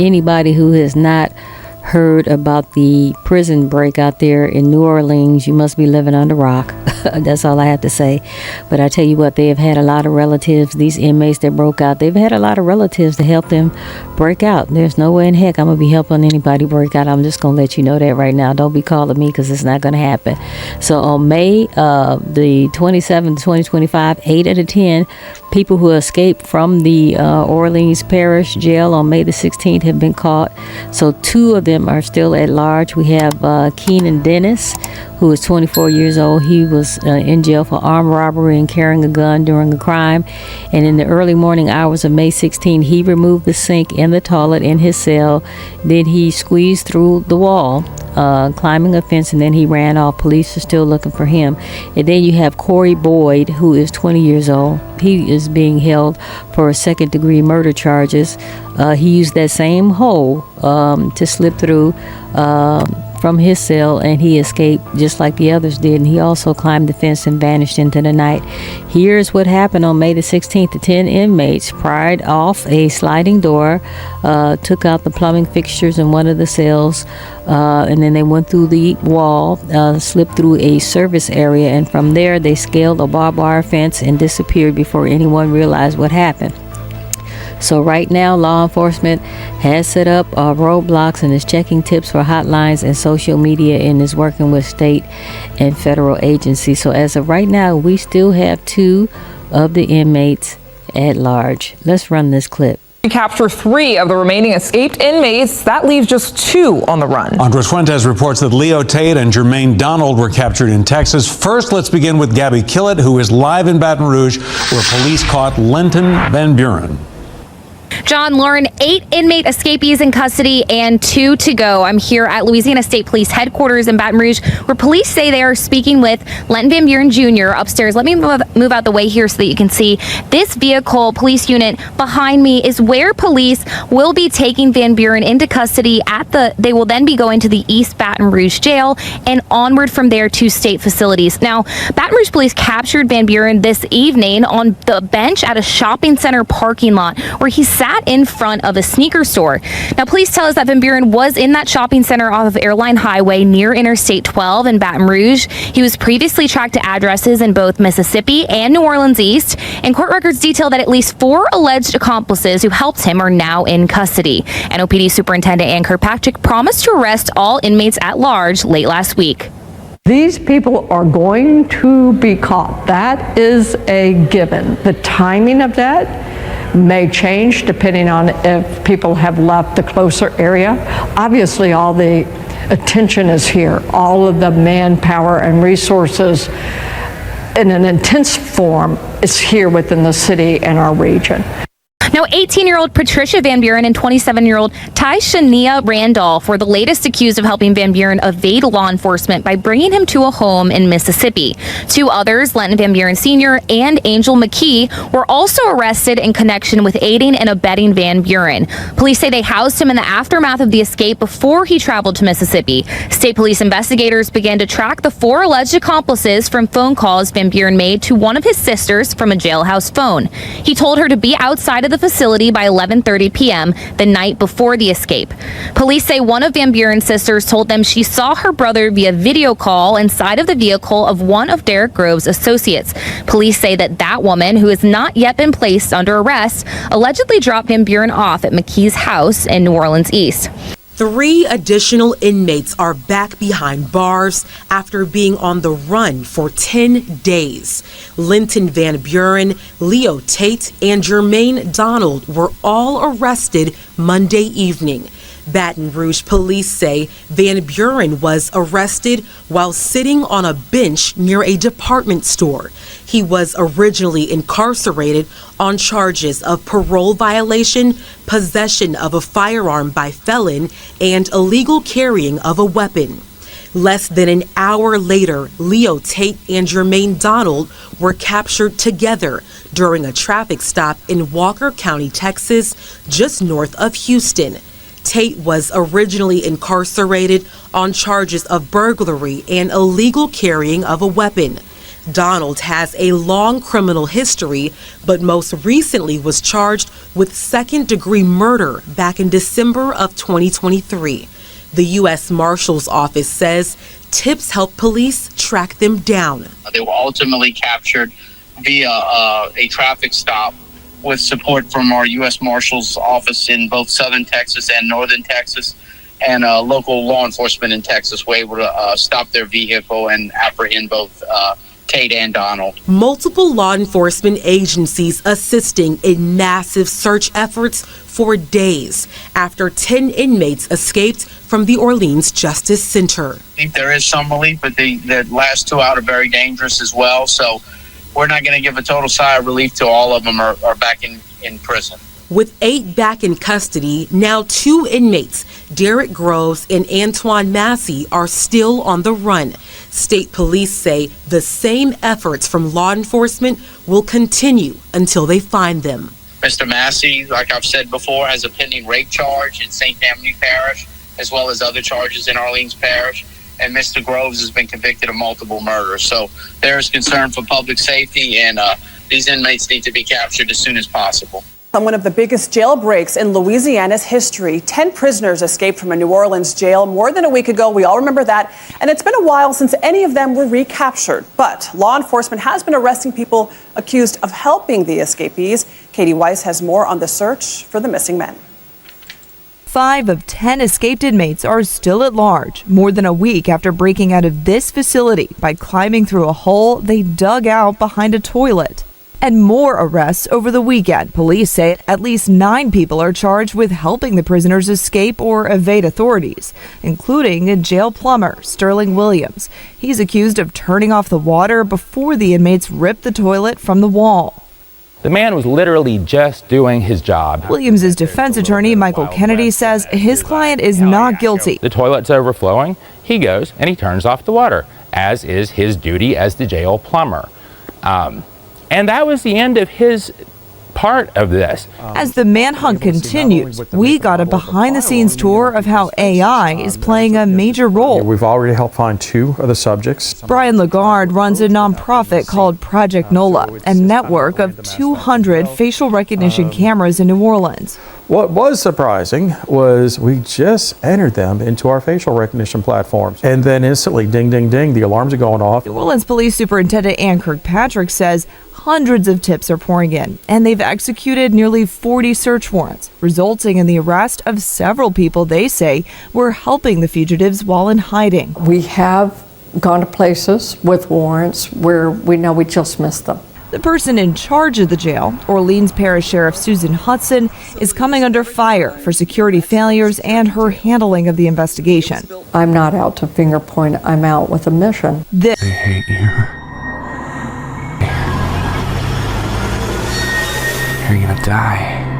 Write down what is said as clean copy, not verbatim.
anybody who has not heard about the prison break out there in New Orleans, you must be living under a rock. That's all I have to say. But I tell you what, they have had a lot of relatives, these inmates that broke out, they've had a lot of relatives to help them break out. There's no way in heck I'm going to be helping anybody break out. I'm just going to let you know that right now. Don't be calling me, because it's not going to happen. So on May the 27th, 2025, 8 out of 10 people who escaped from the Orleans Parish jail on May the 16th have been caught. So 2 of them are still at large. We have Dkenan Dennis, who is 24 years old. He was in jail for armed robbery and carrying a gun during a crime. And in the early morning hours of May 16, he removed the sink in the toilet in his cell. Then he squeezed through the wall, climbing a fence, and then he ran off. Police are still looking for him. And then you have Corey Boyd, who is 20 years old. He is being held for second-degree murder charges. He used that same hole to slip through from his cell, and he escaped just like the others did. And he also climbed the fence and vanished into the night. Here's what happened on May the 16th. The 10 inmates pried off a sliding door, took out the plumbing fixtures in one of the cells, and then they went through the wall, slipped through a service area, and from there they scaled a barbed wire fence and disappeared before anyone realized what happened. So right now, law enforcement has set up roadblocks and is checking tips for hotlines and social media, and is working with state and federal agencies. So as of right now, we still have 2 of the inmates at large. Let's run this clip. We capture 3 of the remaining escaped inmates. That leaves just 2 on the run. Andres Fuentes reports that Leo Tate and Jermaine Donald were captured in Texas. First, let's begin with Gabby Killett, who is live in Baton Rouge, where police caught Linton Van Buren. John, Lauren, 8 inmate escapees in custody and 2 to go. I'm here at Louisiana State Police headquarters in Baton Rouge, where police say they are speaking with Linton Van Buren Jr. upstairs. Let me move out the way here so that you can see this vehicle. Police unit behind me is where police will be taking Van Buren into custody. They will then be going to the East Baton Rouge jail and onward from there to state facilities. Now, Baton Rouge police captured Van Buren this evening on the bench at a shopping center parking lot, where he sat in front of a sneaker store. Now, police tell us that Van Buren was in that shopping center off of Airline Highway near Interstate 12 in Baton Rouge. He was previously tracked to addresses in both Mississippi and New Orleans East, and court records detail that at least 4 alleged accomplices who helped him are now in custody. NOPD Superintendent Ann Kirkpatrick promised to arrest all inmates at large late last week. These people are going to be caught. That is a given. The timing of that may change depending on if people have left the closer area. Obviously, all the attention is here. All of the manpower and resources in an intense form is here within the city and our region. Now, 18-year-old Patricia Van Buren and 27-year-old Tyshania Randolph were the latest accused of helping Van Buren evade law enforcement by bringing him to a home in Mississippi. 2 others, Linton Van Buren Sr. and Angel McKee, were also arrested in connection with aiding and abetting Van Buren. Police say they housed him in the aftermath of the escape before he traveled to Mississippi. State police investigators began to track the 4 alleged accomplices from phone calls Van Buren made to one of his sisters from a jailhouse phone. He told her to be outside of the facility by 11:30 p.m. the night before the escape. Police say one of Van Buren's sisters told them she saw her brother via video call inside of the vehicle of one of Derek Grove's associates. Police say that woman, who has not yet been placed under arrest, allegedly dropped Van Buren off at McKee's house in New Orleans East. 3 additional inmates are back behind bars after being on the run for 10 days. Linton Van Buren, Leo Tate, and Jermaine Donald were all arrested Monday evening. Baton Rouge police say Van Buren was arrested while sitting on a bench near a department store. He was originally incarcerated on charges of parole violation, possession of a firearm by felon, and illegal carrying of a weapon. Less than an hour later, Leo Tate and Jermaine Donald were captured together during a traffic stop in Walker County, Texas, just north of Houston. Tate was originally incarcerated on charges of burglary and illegal carrying of a weapon. Donald has a long criminal history, but most recently was charged with second-degree murder back in December of 2023. The U.S. Marshal's Office says tips help police track them down. They were ultimately captured via a traffic stop with support from our U.S. Marshal's Office in both southern Texas and northern Texas, and local law enforcement in Texas were able to stop their vehicle and apprehend both Tate and Donald. Multiple law enforcement agencies assisting in massive search efforts for days after 10 inmates escaped from the Orleans Justice Center. I think there is some relief, but the last two out are very dangerous as well. So we're not going to give a total sigh of relief till all of them are back in prison. With 8 back in custody, now 2 inmates, Derek Groves and Antoine Massey, are still on the run. State police say the same efforts from law enforcement will continue until they find them. Mr. Massey, like I've said before, has a pending rape charge in St. Tammany Parish, as well as other charges in Orleans Parish. And Mr. Groves has been convicted of multiple murders. So there is concern for public safety, and these inmates need to be captured as soon as possible. On one of the biggest jailbreaks in Louisiana's history, 10 prisoners escaped from a New Orleans jail more than a week ago. We all remember that. And it's been a while since any of them were recaptured. But law enforcement has been arresting people accused of helping the escapees. Katie Weiss has more on the search for the missing men. 5 of 10 escaped inmates are still at large, more than a week after breaking out of this facility by climbing through a hole they dug out behind a toilet. And more arrests over the weekend. Police say at least 9 people are charged with helping the prisoners escape or evade authorities, including a jail plumber, Sterling Williams. He's accused of turning off the water before the inmates ripped the toilet from the wall. The man was literally just doing his job. Williams' defense attorney, Michael Kennedy, says his client is not guilty. The toilet's overflowing. He goes and he turns off the water, as is his duty as the jail plumber. And that was the end of his part of this. As the manhunt continues, we got a behind-the-scenes tour of how AI is playing a major role. We've already helped find 2 of the subjects. Brian Lagarde runs a nonprofit called Project NOLA, a network of 200 facial recognition cameras in New Orleans. What was surprising was we just entered them into our facial recognition platforms. And then instantly, ding, ding, ding, the alarms are going off. New Orleans Police Superintendent Ann Kirkpatrick says hundreds of tips are pouring in, and they've executed nearly 40 search warrants, resulting in the arrest of several people they say were helping the fugitives while in hiding. We have gone to places with warrants where we know we just missed them. The person in charge of the jail, Orleans Parish Sheriff Susan Hudson, is coming under fire for security failures and her handling of the investigation. I'm not out to finger point, I'm out with a mission. They hate you. You're gonna die.